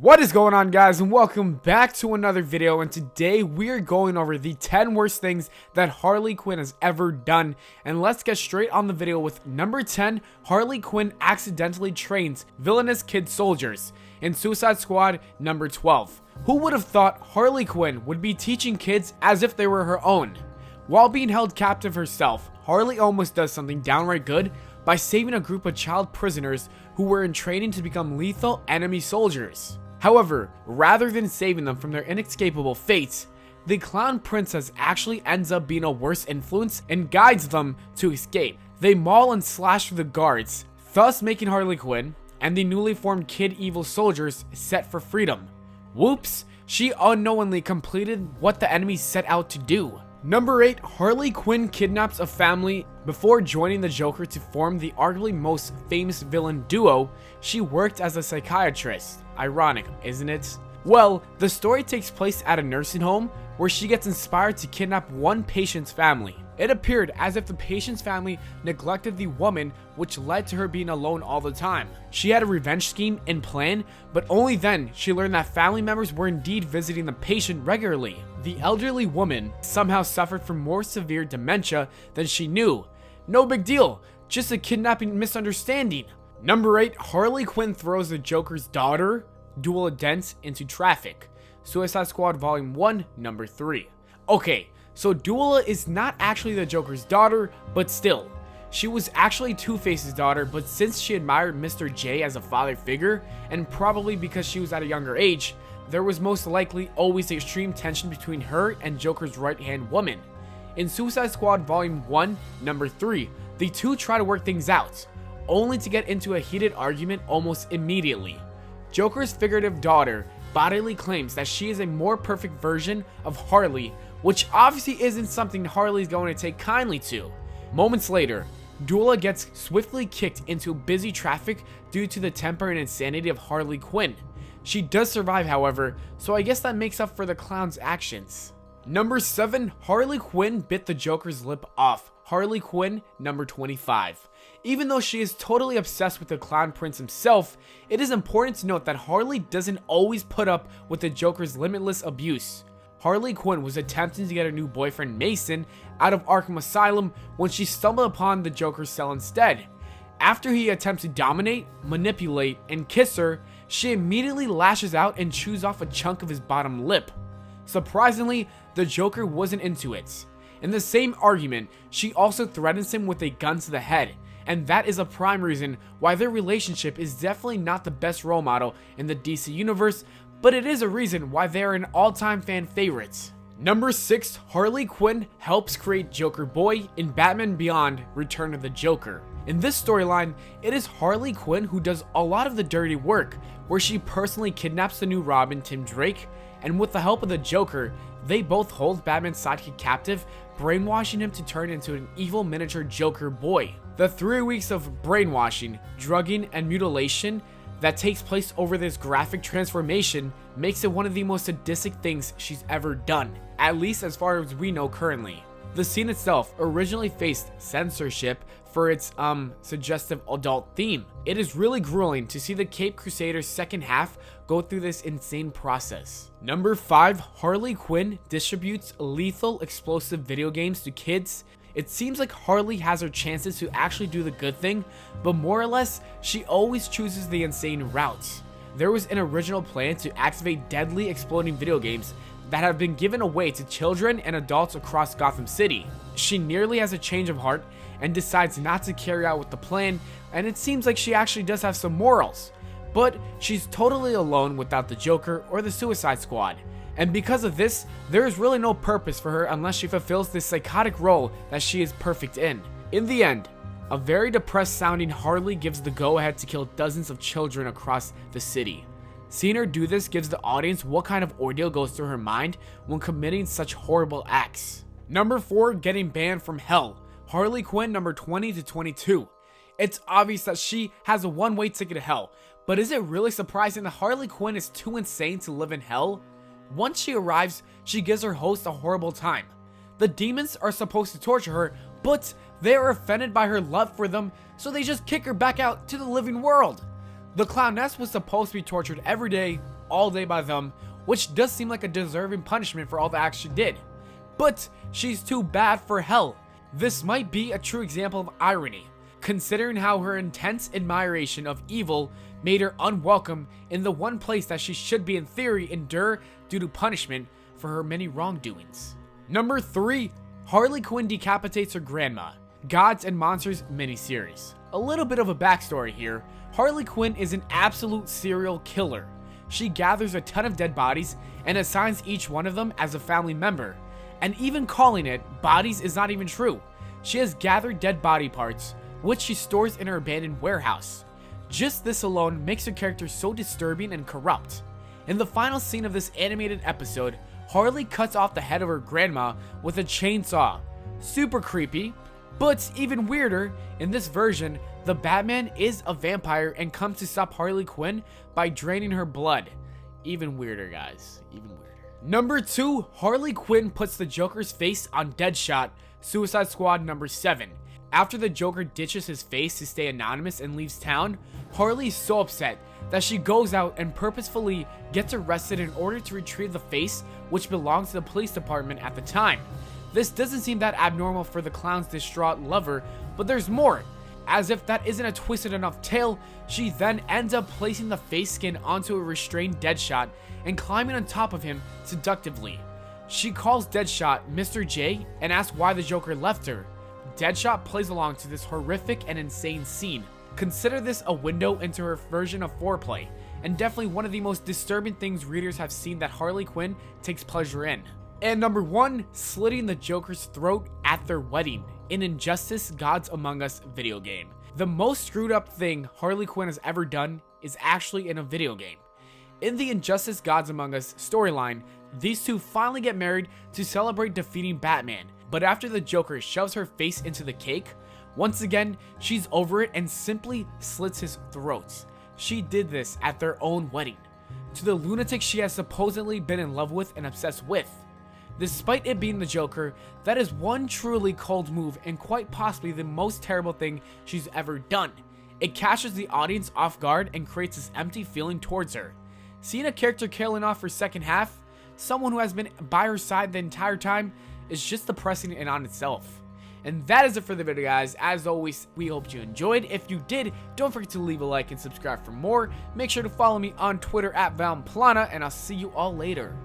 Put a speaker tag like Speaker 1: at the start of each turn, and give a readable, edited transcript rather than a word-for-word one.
Speaker 1: What is going on, guys, and welcome back to another video. And today we are going over the 10 worst things that Harley Quinn has ever done. And let's get straight on the video with number 10. Harley Quinn accidentally trains villainous kid soldiers. In Suicide Squad number 12. Who would have thought Harley Quinn would be teaching kids as if they were her own? While being held captive herself, Harley almost does something downright good by saving a group of child prisoners who were in training to become lethal enemy soldiers. However, rather than saving them from their inescapable fates, the clown princess actually ends up being a worse influence and guides them to escape. They maul and slash through the guards, thus making Harley Quinn and the newly formed kid evil soldiers set for freedom. Whoops, she unknowingly completed what the enemy set out to do. Number 8, Harley Quinn kidnaps a family before joining the Joker to form the arguably most famous villain duo. She worked as a psychiatrist. Ironic, isn't it? Well, the story takes place at a nursing home where she gets inspired to kidnap one patient's family. It appeared as if the patient's family neglected the woman, which led to her being alone all the time. She had a revenge scheme in plan, but only then she learned that family members were indeed visiting the patient regularly. The elderly woman somehow suffered from more severe dementia than she knew. No big deal, just a kidnapping misunderstanding. Number 8, Harley Quinn throws the Joker's daughter, Duela Dent, into traffic. Suicide Squad Volume 1, Number 3. Okay, so Duela is not actually the Joker's daughter, but still. She was actually Two-Face's daughter, but since she admired Mr. J as a father figure, and probably because she was at a younger age, there was most likely always extreme tension between her and Joker's right-hand woman. In Suicide Squad Volume 1, Number 3, the two try to work things out, only to get into a heated argument almost immediately. Joker's figurative daughter bodily claims that she is a more perfect version of Harley, which obviously isn't something Harley's going to take kindly to. Moments later, Duela gets swiftly kicked into busy traffic due to the temper and insanity of Harley Quinn. She does survive, however, so I guess that makes up for the clown's actions. Number 7, Harley Quinn bit the Joker's lip off. Harley Quinn, number 25. Even though she is totally obsessed with the clown prince himself, it is important to note that Harley doesn't always put up with the Joker's limitless abuse. Harley Quinn was attempting to get her new boyfriend Mason out of Arkham Asylum when she stumbled upon the Joker's cell instead. After he attempts to dominate, manipulate, and kiss her, she immediately lashes out and chews off a chunk of his bottom lip. Surprisingly, the Joker wasn't into it. In the same argument, she also threatens him with a gun to the head, and that is a prime reason why their relationship is definitely not the best role model in the DC universe, but it is a reason why they are an all-time fan favorite. Number 6, Harley Quinn helps create Joker Boy in Batman Beyond: Return of the Joker. In this storyline, it is Harley Quinn who does a lot of the dirty work, where she personally kidnaps the new Robin, Tim Drake, and with the help of the Joker, they both hold Batman's sidekick captive, brainwashing him to turn into an evil miniature Joker Boy. The 3 weeks of brainwashing, drugging, and mutilation that takes place over this graphic transformation makes it one of the most sadistic things she's ever done, at least as far as we know currently. The scene itself originally faced censorship for its suggestive adult theme. It is really grueling to see the Caped Crusader's second half go through this insane process. Number 5, Harley Quinn distributes lethal explosive video games to kids. It seems like Harley has her chances to actually do the good thing, but more or less, she always chooses the insane route. There was an original plan to activate deadly exploding video games that have been given away to children and adults across Gotham City. She nearly has a change of heart and decides not to carry out with the plan, and it seems like she actually does have some morals. But she's totally alone without the Joker or the Suicide Squad, and because of this, there is really no purpose for her unless she fulfills this psychotic role that she is perfect in. In the end, a very depressed sounding Harley gives the go-ahead to kill dozens of children across the city. Seeing her do this gives the audience what kind of ordeal goes through her mind when committing such horrible acts. Number 4, getting banned from hell. Harley Quinn, number 20 to 22. It's obvious that she has a one-way ticket to hell, but is it really surprising that Harley Quinn is too insane to live in hell? Once she arrives, she gives her host a horrible time. The demons are supposed to torture her, but they are offended by her love for them, so they just kick her back out to the living world. The clowness was supposed to be tortured every day, all day by them, which does seem like a deserving punishment for all the acts she did. But she's too bad for hell. This might be a true example of irony, considering how her intense admiration of evil made her unwelcome in the one place that she should be in theory endure due to punishment for her many wrongdoings. Number 3. Harley Quinn decapitates her grandma. Gods and Monsters miniseries. A little bit of a backstory here. Harley Quinn is an absolute serial killer. She gathers a ton of dead bodies and assigns each one of them as a family member. And even calling it bodies is not even true. She has gathered dead body parts, which she stores in her abandoned warehouse. Just this alone makes her character so disturbing and corrupt. In the final scene of this animated episode, Harley cuts off the head of her grandma with a chainsaw. Super creepy, but even weirder, in this version, the Batman is a vampire and comes to stop Harley Quinn by draining her blood. Even weirder, guys, even weirder. Number 2, Harley Quinn puts the Joker's face on Deadshot, Suicide Squad number 7. After the Joker ditches his face to stay anonymous and leaves town, Harley is so upset that she goes out and purposefully gets arrested in order to retrieve the face which belongs to the police department at the time. This doesn't seem that abnormal for the clown's distraught lover, but there's more. As if that isn't a twisted enough tale, she then ends up placing the face skin onto a restrained Deadshot and climbing on top of him seductively. She calls Deadshot Mr. J and asks why the Joker left her. Deadshot plays along to this horrific and insane scene. Consider this a window into her version of foreplay, and definitely one of the most disturbing things readers have seen that Harley Quinn takes pleasure in. And number 1, slitting the Joker's throat at their wedding in Injustice Gods Among Us video game. The most screwed up thing Harley Quinn has ever done is actually in a video game. In the Injustice Gods Among Us storyline, these two finally get married to celebrate defeating Batman, but after the Joker shoves her face into the cake, once again, she's over it and simply slits his throat. She did this at their own wedding, to the lunatic she has supposedly been in love with and obsessed with. Despite it being the Joker, that is one truly cold move and quite possibly the most terrible thing she's ever done. It catches the audience off guard and creates this empty feeling towards her. Seeing a character killing off her second half, someone who has been by her side the entire time, is just depressing in on itself. And that is it for the video, guys. As always, we hope you enjoyed. If you did, don't forget to leave a like and subscribe for more. Make sure to follow me on Twitter at Valmplana, and I'll see you all later.